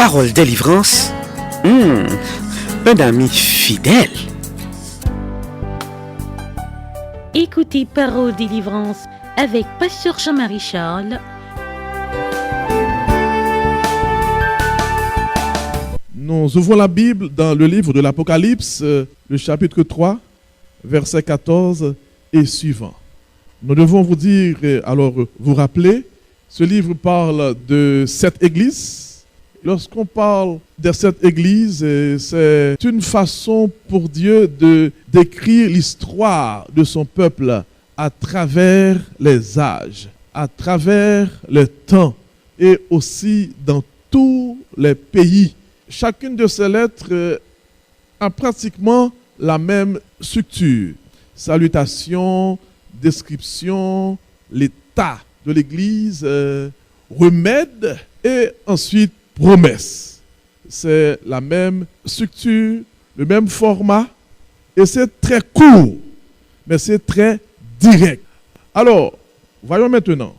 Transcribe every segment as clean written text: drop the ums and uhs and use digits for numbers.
Parole délivrance, un ami fidèle. Écoutez Parole délivrance avec Pasteur Jean-Marie Charles. Nous ouvrons la Bible dans le livre de l'Apocalypse, le chapitre 3, verset 14 et suivant. Nous devons vous dire, vous rappeler, ce livre parle de 7 églises. Lorsqu'on parle de cette église, c'est une façon pour Dieu de décrire l'histoire de son peuple à travers les âges, à travers le temps et aussi dans tous les pays. Chacune de ces lettres a pratiquement la même structure. Salutation, description, l'état de l'église, remède et ensuite promesse. C'est la même structure, le même format et c'est très court, mais c'est très direct. Alors, voyons maintenant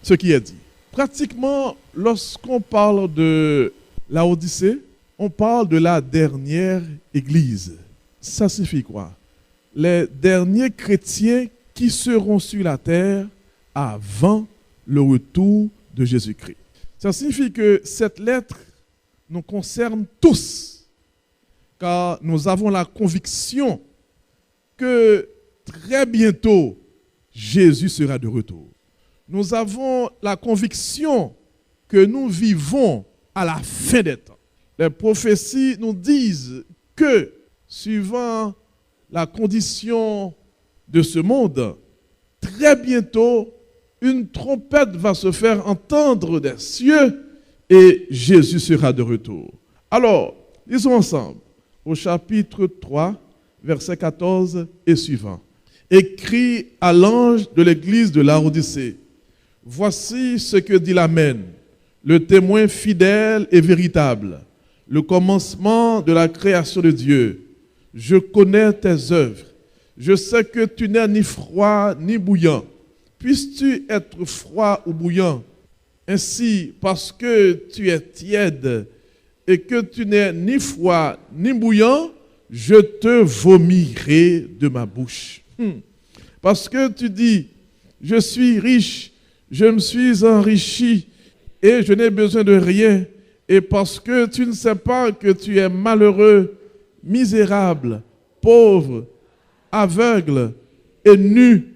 ce qui est dit. Pratiquement, lorsqu'on parle de Laodicée, on parle de la dernière église. Ça signifie quoi? Les derniers chrétiens qui seront sur la terre avant le retour de Jésus-Christ. Ça signifie que cette lettre nous concerne tous, car nous avons la conviction que très bientôt, Jésus sera de retour. Nous avons la conviction que nous vivons à la fin des temps. Les prophéties nous disent que, suivant la condition de ce monde, très bientôt, une trompette va se faire entendre des cieux et Jésus sera de retour. Alors, lisons ensemble au chapitre 3, verset 14 et suivant. Écrit à l'ange de l'église de Laodicée, voici ce que dit l'Amen, le témoin fidèle et véritable, le commencement de la création de Dieu. Je connais tes œuvres. Je sais que tu n'es ni froid ni bouillant. Puisses-tu être froid ou bouillant? Ainsi, parce que tu es tiède et que tu n'es ni froid ni bouillant, je te vomirai de ma bouche. Parce que tu dis, je suis riche, je me suis enrichi et je n'ai besoin de rien. Et parce que tu ne sais pas que tu es malheureux, misérable, pauvre, aveugle et nu,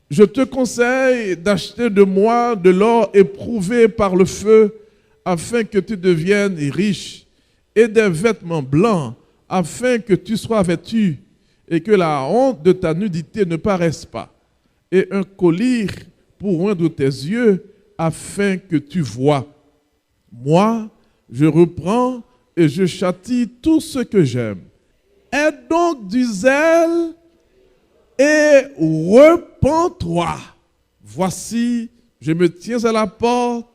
je te conseille d'acheter de moi de l'or éprouvé par le feu afin que tu deviennes riche et des vêtements blancs afin que tu sois vêtu et que la honte de ta nudité ne paraisse pas et un collier pour oindre tes yeux afin que tu vois. Moi, je reprends et je châtie tout ce que j'aime. Aie donc du zèle et repens-toi. Voici, je me tiens à la porte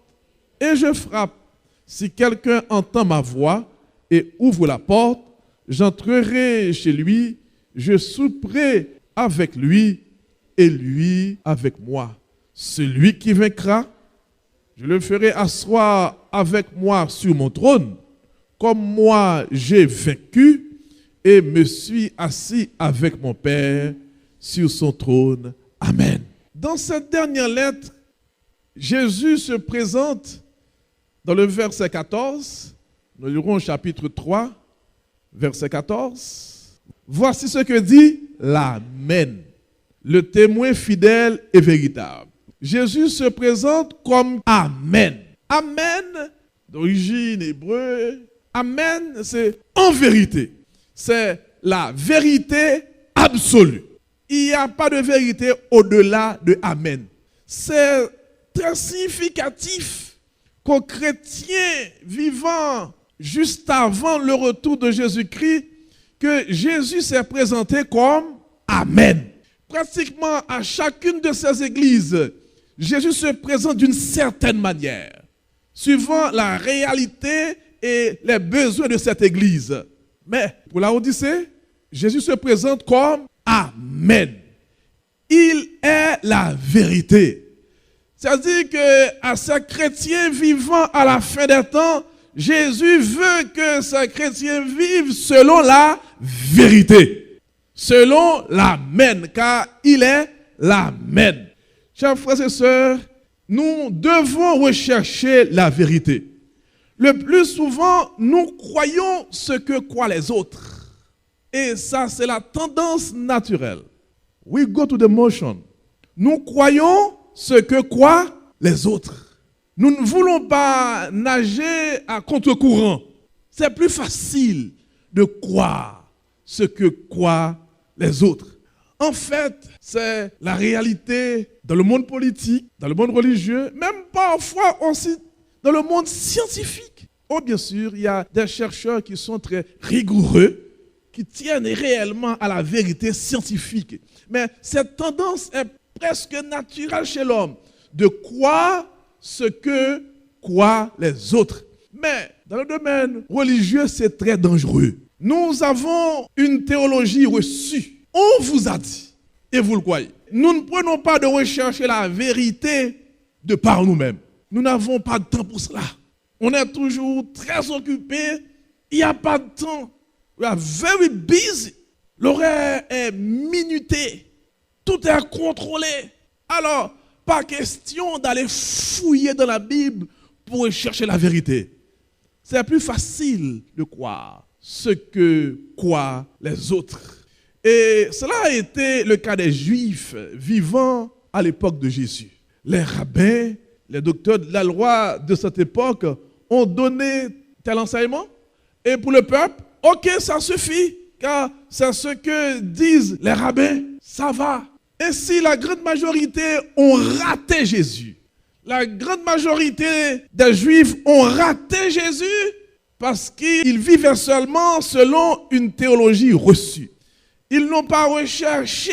et je frappe. Si quelqu'un entend ma voix et ouvre la porte, j'entrerai chez lui, je souperai avec lui et lui avec moi. Celui qui vaincra, je le ferai asseoir avec moi sur mon trône, comme moi j'ai vaincu et me suis assis avec mon Père sur son trône. Amen. Dans cette dernière lettre, Jésus se présente dans le verset 14. Nous lirons au chapitre 3, verset 14. Voici ce que dit l'Amen, le témoin fidèle et véritable. Jésus se présente comme Amen. Amen, d'origine hébreu. Amen, c'est en vérité. C'est la vérité absolue. Il n'y a pas de vérité au-delà de Amen. C'est très significatif qu'aux chrétiens vivant juste avant le retour de Jésus-Christ, que Jésus s'est présenté comme Amen. Pratiquement à chacune de ces églises, Jésus se présente d'une certaine manière, suivant la réalité et les besoins de cette église. Mais pour Laodicée, Jésus se présente comme Amen. Il est la vérité. C'est-à-dire qu'à ces chrétiens vivant à la fin des temps, Jésus veut que ses chrétiens vivent selon la vérité, selon l'Amen, car il est l'Amen. Chers frères et sœurs, nous devons rechercher la vérité. Le plus souvent, nous croyons ce que croient les autres. Et ça, c'est la tendance naturelle. We go to the motion. Nous croyons ce que croient les autres. Nous ne voulons pas nager à contre-courant. C'est plus facile de croire ce que croient les autres. En fait, c'est la réalité dans le monde politique, dans le monde religieux, même parfois aussi dans le monde scientifique. Oh, bien sûr, il y a des chercheurs qui sont très rigoureux, qui tiennent réellement à la vérité scientifique. Mais cette tendance est presque naturelle chez l'homme, de croire ce que croient les autres. Mais dans le domaine religieux, c'est très dangereux. Nous avons une théologie reçue. On vous a dit, et vous le croyez. Nous ne prenons pas de rechercher la vérité de par nous-mêmes. Nous n'avons pas de temps pour cela. On est toujours très occupés. Il n'y a pas de temps. We are very busy. L'horaire est minuté. Tout est contrôlé. Alors, pas question d'aller fouiller dans la Bible pour rechercher la vérité. C'est plus facile de croire ce que croient les autres. Et cela a été le cas des Juifs vivant à l'époque de Jésus. Les rabbins, les docteurs de la loi de cette époque ont donné tel enseignement. Et pour le peuple, ok, ça suffit, car c'est ce que disent les rabbins, ça va. Et si la grande majorité ont raté Jésus, la grande majorité des Juifs ont raté Jésus parce qu'ils vivaient seulement selon une théologie reçue. Ils n'ont pas recherché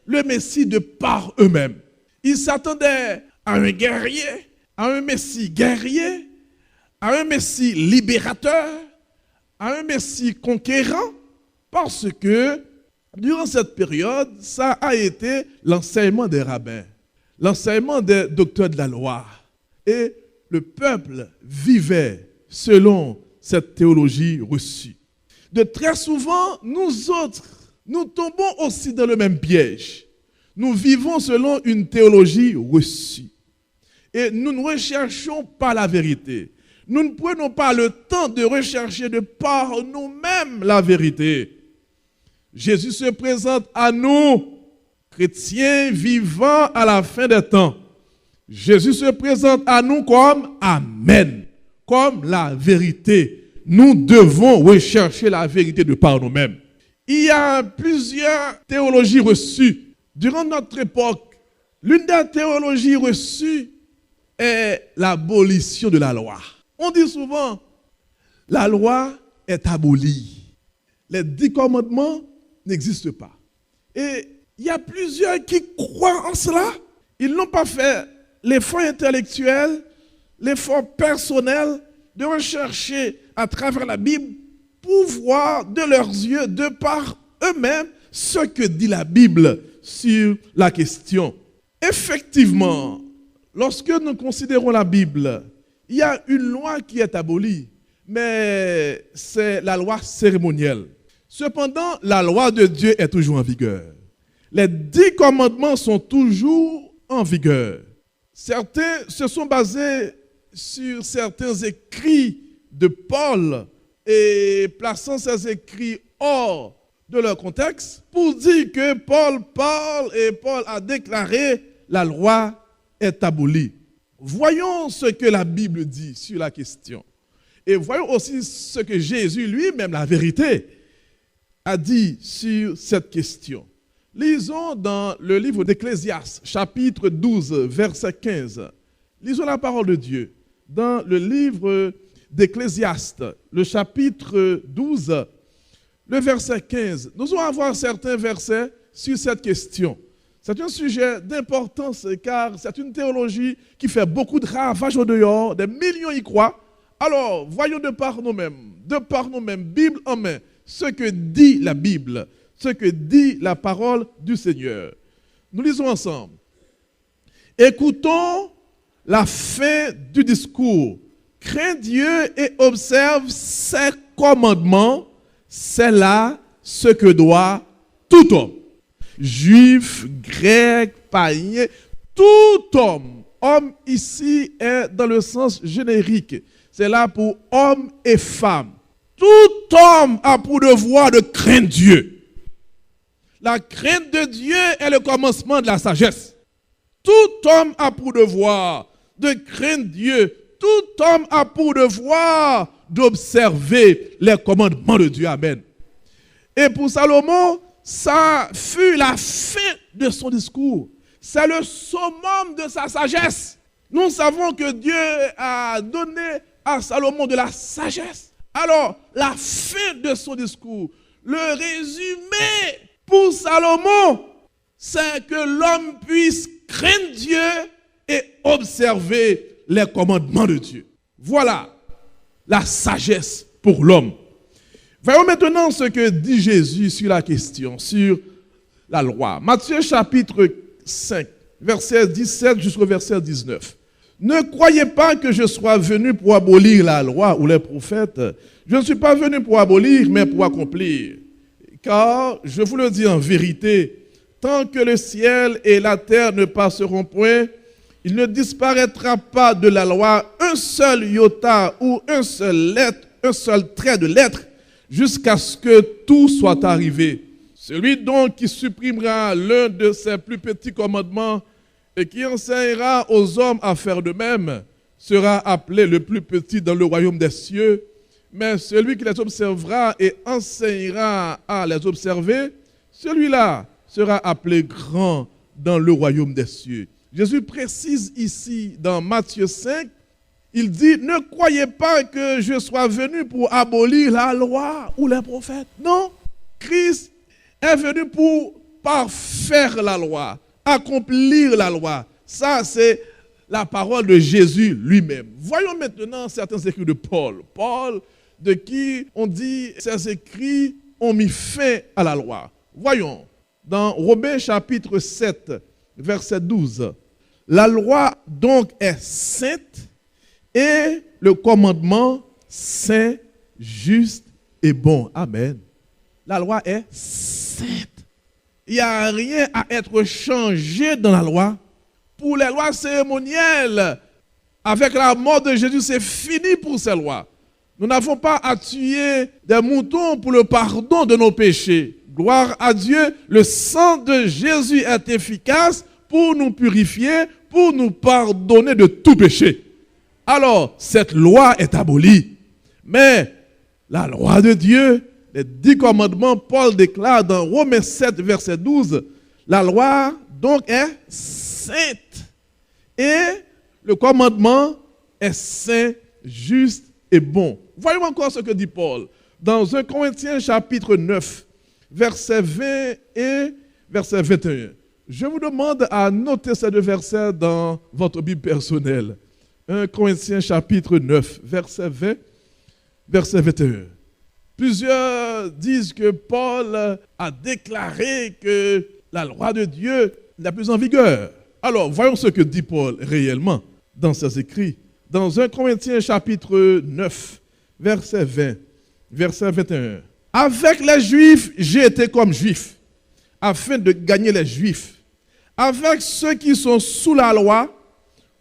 le Messie de par eux-mêmes. Ils s'attendaient à un guerrier, à un Messie guerrier, à un Messie libérateur, à un Messie conquérant, parce que durant cette période, ça a été l'enseignement des rabbins, l'enseignement des docteurs de la loi. Et le peuple vivait selon cette théologie reçue. De très souvent, nous autres, nous tombons aussi dans le même piège. Nous vivons selon une théologie reçue. Et nous ne recherchons pas la vérité. Nous ne prenons pas le temps de rechercher de par nous-mêmes la vérité. Jésus se présente à nous, chrétiens vivants à la fin des temps. Jésus se présente à nous comme Amen, comme la vérité. Nous devons rechercher la vérité de par nous-mêmes. Il y a plusieurs théologies reçues. Durant notre époque, l'une des théologies reçues est l'abolition de la loi. On dit souvent, la loi est abolie. Les 10 commandements n'existent pas. Et il y a plusieurs qui croient en cela. Ils n'ont pas fait l'effort intellectuel, l'effort personnel de rechercher à travers la Bible pour voir de leurs yeux, de par eux-mêmes, ce que dit la Bible sur la question. Effectivement, lorsque nous considérons la Bible, il y a une loi qui est abolie, mais c'est la loi cérémonielle. Cependant, la loi de Dieu est toujours en vigueur. Les 10 commandements sont toujours en vigueur. Certains se sont basés sur certains écrits de Paul et plaçant ces écrits hors de leur contexte pour dire que Paul parle et Paul a déclaré la loi est abolie. Voyons ce que la Bible dit sur la question. Et voyons aussi ce que Jésus lui-même, la vérité, a dit sur cette question. Lisons dans le livre d'Ecclésiaste, chapitre 12, verset 15. Lisons la parole de Dieu. Dans le livre d'Ecclésiaste, le chapitre 12, le verset 15. Nous allons avoir certains versets sur cette question. C'est un sujet d'importance car c'est une théologie qui fait beaucoup de ravages au dehors, des millions y croient. Alors, voyons de par nous-mêmes, Bible en main, ce que dit la Bible, ce que dit la parole du Seigneur. Nous lisons ensemble. Écoutons la fin du discours crains Dieu et observe ses commandements, c'est là ce que doit tout homme. Juif, grec, païen, tout homme. Homme ici est dans le sens générique. C'est là pour homme et femme. Tout homme a pour devoir de craindre Dieu. La crainte de Dieu est le commencement de la sagesse. Tout homme a pour devoir de craindre Dieu. Tout homme a pour devoir d'observer les commandements de Dieu. Amen. Et pour Salomon, ça fut la fin de son discours. C'est le summum de sa sagesse. Nous savons que Dieu a donné à Salomon de la sagesse. Alors, la fin de son discours, le résumé pour Salomon, c'est que l'homme puisse craindre Dieu et observer les commandements de Dieu. Voilà la sagesse pour l'homme. Voyons maintenant ce que dit Jésus sur la question, sur la loi. Matthieu chapitre 5, verset 17 jusqu'au verset 19. Ne croyez pas que je sois venu pour abolir la loi ou les prophètes. Je ne suis pas venu pour abolir, mais pour accomplir. Car, je vous le dis en vérité, tant que le ciel et la terre ne passeront point, il ne disparaîtra pas de la loi un seul iota ou un seul trait de lettre, jusqu'à ce que tout soit arrivé. Celui donc qui supprimera l'un de ses plus petits commandements et qui enseignera aux hommes à faire de même sera appelé le plus petit dans le royaume des cieux. Mais celui qui les observera et enseignera à les observer, celui-là sera appelé grand dans le royaume des cieux. Jésus précise ici dans Matthieu 5, il dit, ne croyez pas que je sois venu pour abolir la loi ou les prophètes. Non, Christ est venu pour parfaire la loi, accomplir la loi. Ça, c'est la parole de Jésus lui-même. Voyons maintenant certains écrits de Paul. Paul, de qui on dit, ces écrits ont mis fin à la loi. Voyons, dans Romains chapitre 7, verset 12. La loi donc est sainte et le commandement saint, juste et bon. Amen. La loi est sainte. Il n'y a rien à être changé dans la loi. Pour les lois cérémonielles, avec la mort de Jésus, c'est fini pour ces lois. Nous n'avons pas à tuer des moutons pour le pardon de nos péchés. Gloire à Dieu, le sang de Jésus est efficace pour nous purifier, pour nous pardonner de tout péché. Alors, cette loi est abolie. Mais la loi de Dieu, les 10 commandements, Paul déclare dans Romains 7, verset 12, la loi donc est sainte. Et le commandement est saint, juste et bon. Voyons encore ce que dit Paul dans 1 Corinthiens chapitre 9, verset 20 et verset 21. Je vous demande à noter ces deux versets dans votre Bible personnelle. 1 Corinthiens chapitre 9, verset 20, verset 21. Plusieurs disent que Paul a déclaré que la loi de Dieu n'est plus en vigueur. Alors, voyons ce que dit Paul réellement dans ses écrits. Dans 1 Corinthiens chapitre 9, verset 20, verset 21. Avec les Juifs, j'ai été comme Juif, afin de gagner les Juifs. Avec ceux qui sont sous la loi,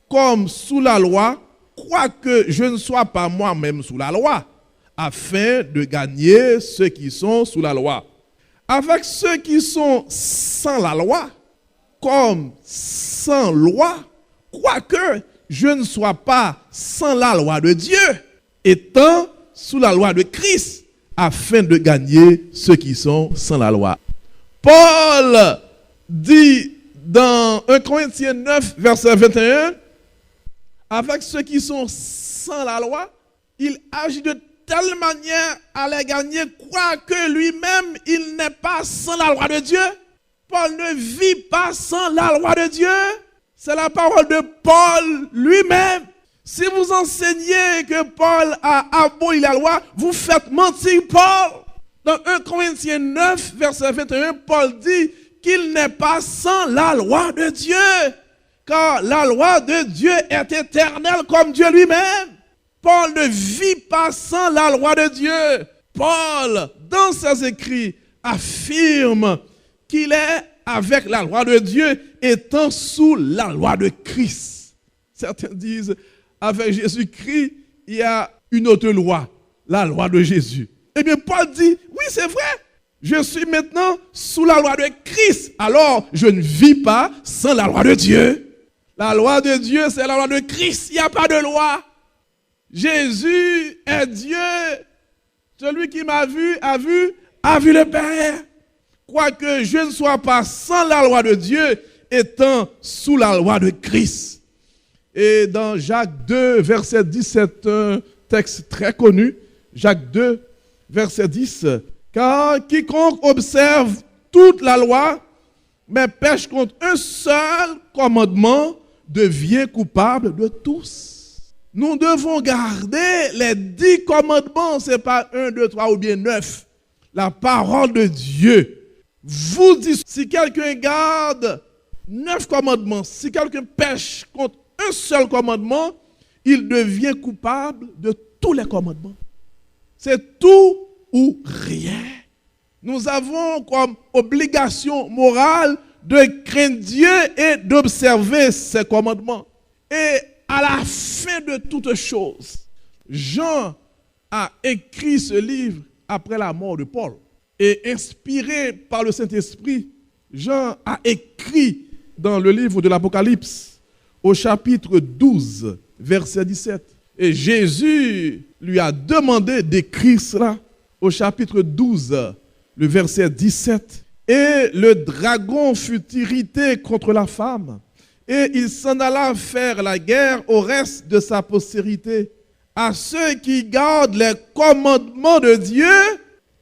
comme sous la loi, quoique je ne sois pas moi-même sous la loi, afin de gagner ceux qui sont sous la loi. Avec ceux qui sont sans la loi, comme sans loi, quoique je ne sois pas sans la loi de Dieu, étant sous la loi de Christ, afin de gagner ceux qui sont sans la loi. Paul dit dans 1 Corinthiens 9, verset 21, avec ceux qui sont sans la loi, il agit de telle manière à les gagner, quoique lui-même, il n'est pas sans la loi de Dieu. Paul ne vit pas sans la loi de Dieu. C'est la parole de Paul lui-même. Si vous enseignez que Paul a aboli la loi, vous faites mentir Paul. Dans 1 Corinthiens 9, verset 21, Paul dit qu'il n'est pas sans la loi de Dieu. Car la loi de Dieu est éternelle comme Dieu lui-même. Paul ne vit pas sans la loi de Dieu. Paul, dans ses écrits, affirme qu'il est avec la loi de Dieu, étant sous la loi de Christ. Certains disent, avec Jésus-Christ, il y a une autre loi, la loi de Jésus. Eh bien, Paul dit, oui, c'est vrai, je suis maintenant sous la loi de Christ. Alors, je ne vis pas sans la loi de Dieu. La loi de Dieu, c'est la loi de Christ, il n'y a pas de loi. Jésus est Dieu. Celui qui m'a vu a vu le Père. Quoique je ne sois pas sans la loi de Dieu, étant sous la loi de Christ. Et dans Jacques 2, verset 17, un texte très connu, Jacques 2, verset 10, « Car quiconque observe toute la loi, mais pêche contre un seul commandement, devient coupable de tous. » Nous devons garder les 10 commandements, ce n'est pas 1, 2, 3 ou bien 9. La parole de Dieu vous dit, si quelqu'un garde 9 commandements, si quelqu'un pêche contre un seul commandement, il devient coupable de tous les commandements. C'est tout ou rien. Nous avons comme obligation morale de craindre Dieu et d'observer ses commandements. Et à la fin de toutes choses, Jean a écrit ce livre après la mort de Paul. Et inspiré par le Saint-Esprit, Jean a écrit dans le livre de l'Apocalypse, au chapitre 12, verset 17. Et Jésus lui a demandé d'écrire cela au chapitre 12, le verset 17. Et le dragon fut irrité contre la femme, et il s'en alla faire la guerre au reste de sa postérité, à ceux qui gardent les commandements de Dieu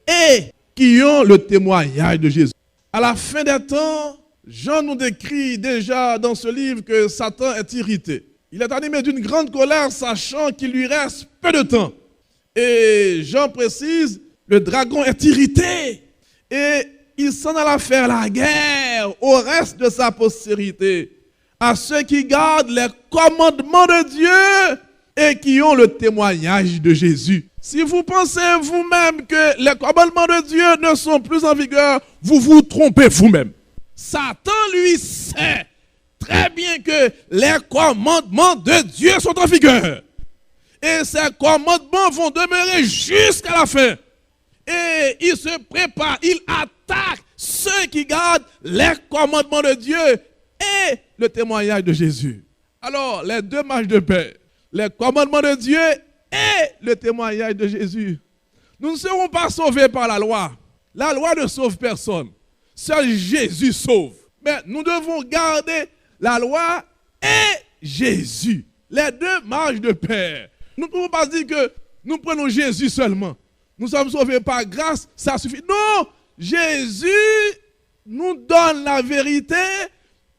et qui ont le témoignage de Jésus. À la fin des temps, Jean nous décrit déjà dans ce livre que Satan est irrité. Il est animé d'une grande colère, sachant qu'il lui reste peu de temps. Et Jean précise, le dragon est irrité et il s'en alla faire la guerre au reste de sa postérité, à ceux qui gardent les commandements de Dieu et qui ont le témoignage de Jésus. Si vous pensez vous-même que les commandements de Dieu ne sont plus en vigueur, vous vous trompez vous-même. Satan, lui, sait très bien que les commandements de Dieu sont en vigueur. Et ces commandements vont demeurer jusqu'à la fin. Et il se prépare, il attaque ceux qui gardent les commandements de Dieu et le témoignage de Jésus. Alors, les deux marches de paix, les commandements de Dieu et le témoignage de Jésus. Nous ne serons pas sauvés par la loi. La loi ne sauve personne. Seul Jésus sauve. Mais nous devons garder la loi et Jésus. Les deux marches de paix. Nous ne pouvons pas dire que nous prenons Jésus seulement. Nous sommes sauvés par grâce, ça suffit. Non, Jésus nous donne la vérité.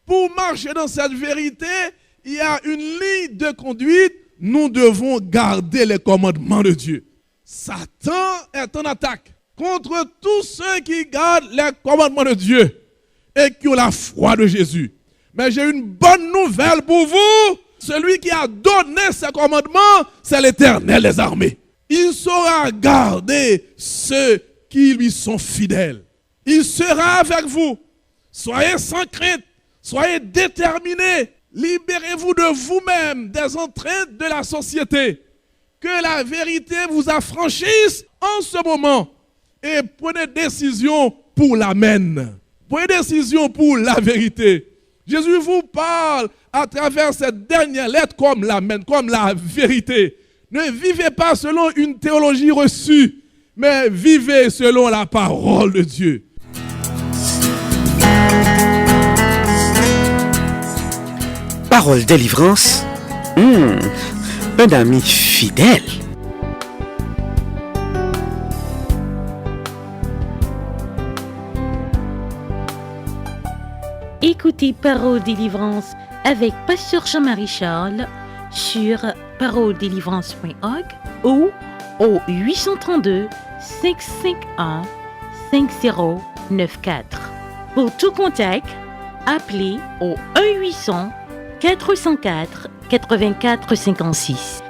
Pour marcher dans cette vérité, il y a une ligne de conduite. Nous devons garder les commandements de Dieu. Satan est en attaque contre tous ceux qui gardent les commandements de Dieu et qui ont la foi de Jésus. Mais j'ai une bonne nouvelle pour vous. Celui qui a donné ces commandements, c'est l'Éternel des armées. Il saura garder ceux qui lui sont fidèles. Il sera avec vous. Soyez sans crainte, soyez déterminés. Libérez-vous de vous-même, des entraites de la société. Que la vérité vous affranchisse en ce moment. Et prenez décision pour l'amen. Prenez décision pour la vérité. Jésus vous parle à travers cette dernière lettre comme l'amen, comme la vérité. Ne vivez pas selon une théologie reçue, mais vivez selon la parole de Dieu. Parole délivrance, un ami fidèle. Écoutez Parole délivrance avec Pasteur Jean-Marie Charles sur paroledélivrance.org ou au 832 551 5094. Pour tout contact, appelez au 1-800 404 84 56.